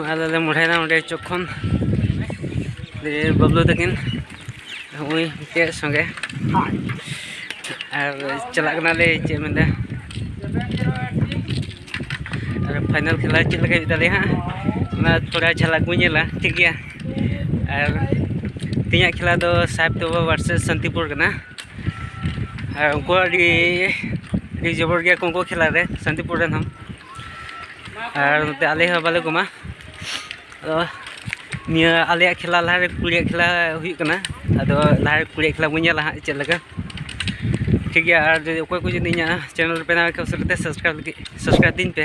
आले मुढ़ाना उड़े चोखन बबलू तकिन हुई के संगे और चलना ले चे मेंदा फाइनल खेला चल लगे दाले हाँ थोड़ा झलक को नेला ठीक गया और तीन खेला दो साहेब तो वर्सेस शांतिपुर कना और उनको जबर गया उनको खेला रे शांतिपुर रन हम और आले बाले को निया आले खेला लहा कुड़िया खेला हुई कना अदो लहा कुड़िया खेला बुझे लहा चल लगा ठीक है और कोई कुछ नहीं चैनल पे ना सब्सक्राइब दिन पे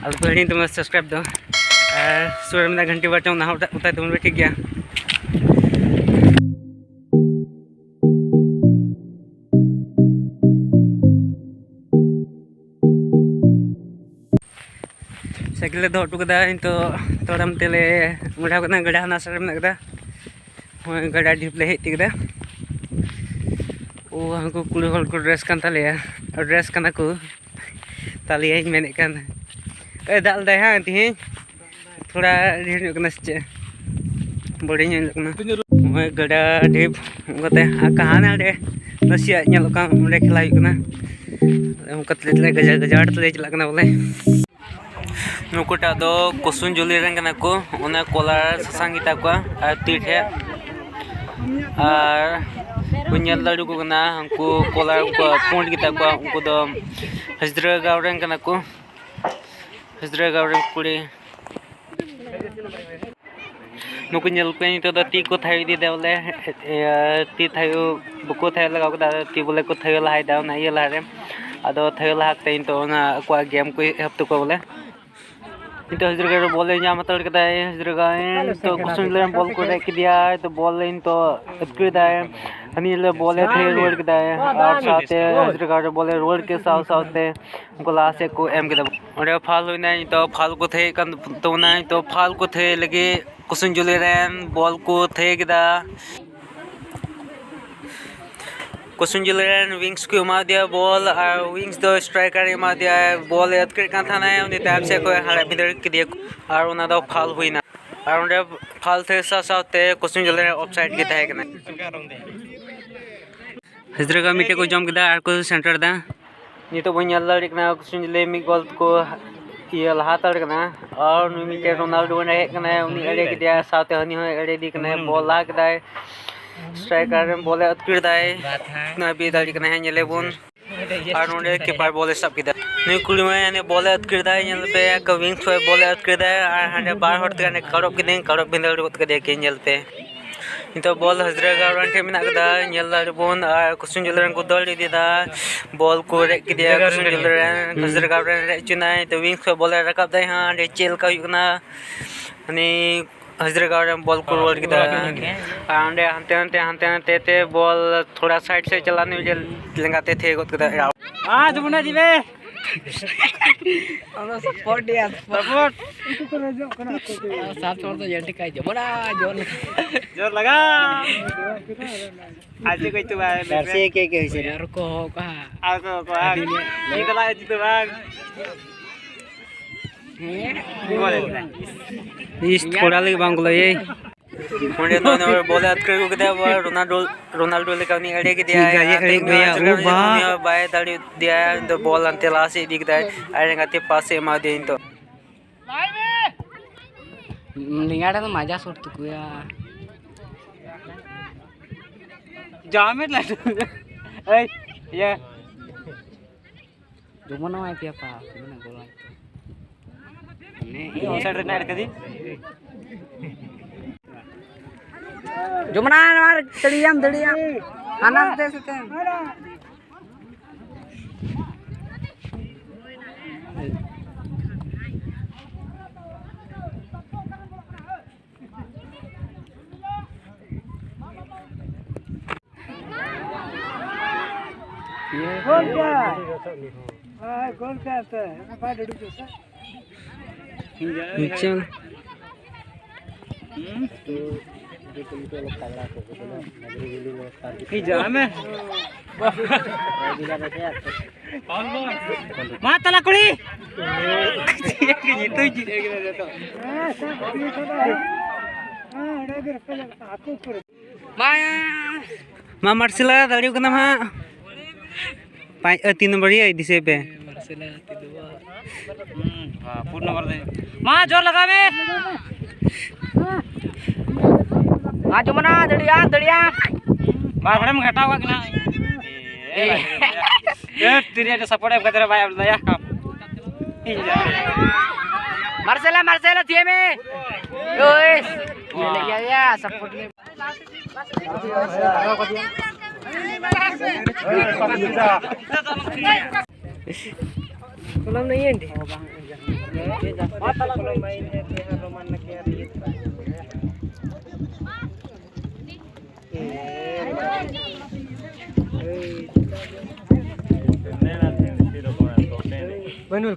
अब को हड़ी तुम सब्सक्राइब दो और सुर में घंटी बटन ना उठा तुम ठीक गया साइकिल दो हटुकदा तो तोड़म तेले मुढ़ा कना गड़ा हना सर में कदा गड़ा ढिप ले हेतिकदा ओ हमको कुड़ी हल को ड्रेस कान ताले ड्रेस कना को ताले इन मेने कान ए दाल दे हां तिहि थोड़ा ढेर कना से बड़ी ᱧᱮᱞ कना ओए गड़ा ढिप गते कहाना रे नसिया ᱧᱮᱞ का मुंडे खिलाई कना हम कतले गजाड़ तले चला कना बोले नुकुटा दो कुसुन जुली रंग कना को ओना कोलार ससांगिता को और तीठे और कुnyal lalu ko kena हमको कोलार को पॉइंट kita को उनको दो हजरा गावरंग कना को हजरा गावरंग कुड़ी नुको nyal पे तो ती को थाई दी देवले ती थायो बुको थाय लगा को ती बोले को थायो लहाय दाव ना ये लहारे अदो थायो लहाक ते तो ना को गेम को हफ्तो को बोले तो हजरगा बॉल नाम हतड़ कदा हजरगा तो कुसुन ले बॉल को रेक दिया तो बॉल इन तो अटकदा हनी ले बॉल थे रोड कदा और साथे हजरगा बॉल रोड के साथे उनको लास्ट को एम कदा ओडे फाल होइना तो फाल को थे कन तो ना तो फाल को थे लगे कुसुन जुले रेन बॉल को थे कदा कुसुन जुलेरन विंग्स को मा दिया बॉल और विंग्स दो स्ट्राइकर मा दिया बॉल अटकर का था ना उन्हें टाइप से कोई हरा भीतर के दिया और उन्हें दो फाल हुई ना और उन्हें फाल थे साथ कुसुन जुलेरन ऑफसाइड के था कना हजरा का मीटे को जम कदा और को सेंटर दा ये तो बन यल्ला कना कुसुन जुले मी गोल को ये लहा तड़ कना और मीटे रोनाल्डो ने कना उन्हें अड़े के दिया साथ हनी हो अड़े दी कना बॉल ला कदा स्ट्राइकर बोले अटकर दाय ना भी दाली कना है नेले बुन और नोडे कीपर बोले सब किदा नी कुड़ी में ने बोले अटकर दाय नेल पे का विंग थोय बोले अटकर दाय और हने बार हट कने करब किने करब बिंदल उत के देखे नेल पे तो बॉल हजरा गावरन थे मिना कदा नेल बुन और कुसुन जुलरन को दल दीदा बॉल को रे के दिया कुसुन जुलरन हजरा गावरन रे चुनाय तो विंग थोय बोले रकब दाय हां रे चेल का युना अनि हजरा गावरन बॉल को रोल किदा आंडे हंते ते बॉल थोड़ा साइड से चलाने में लंगाते थे गोत कदा हां जमुना जी बे हम सपोर्ट दिया सपोर्ट इको करे जो कना साथ छोड़ तो जल्दी काई जमुना जोर लगा आज कोई तो दर्शे के होइसे यार को का आ को ये तो ला जी तो भाग इस थोड़ा लगे बांगला ये मुंडे तो ने बोले अटकर को दे रोनाल्डो ले कानी अड़े के दिया ये गया ओ बा बाय दाड़ी दिया तो बॉल अंते लासे दिख दे अरे गते पासे मा दे तो लिंगाड़ा तो मजा सुट कुया जामे लट ए ये जुमना माय पिया पा जुमना गोला ने साइड रे नाड़ कदी जुमना मार तड़ियाम खाना दे सकते हैं गोल क्या आता है ना डूब जैसा नीचे जाम है Mata lah kuli. Gitu gitu. Ma Marcela dari kena ma. 3 number ये दिसे पे Marcela 2 पूर्ण नंबर दे मां जोर लगा बे Maju mana dadian. मार बड़े में घटा हुआ कि ना ये तेरे जो सपोर्ट है तेरा भाई अब या काम Marcela tiene. Guys. Ya support ni. Kolam na yan di. Mata lang kolam main niya kaya Roman na kaya rin. Manuel.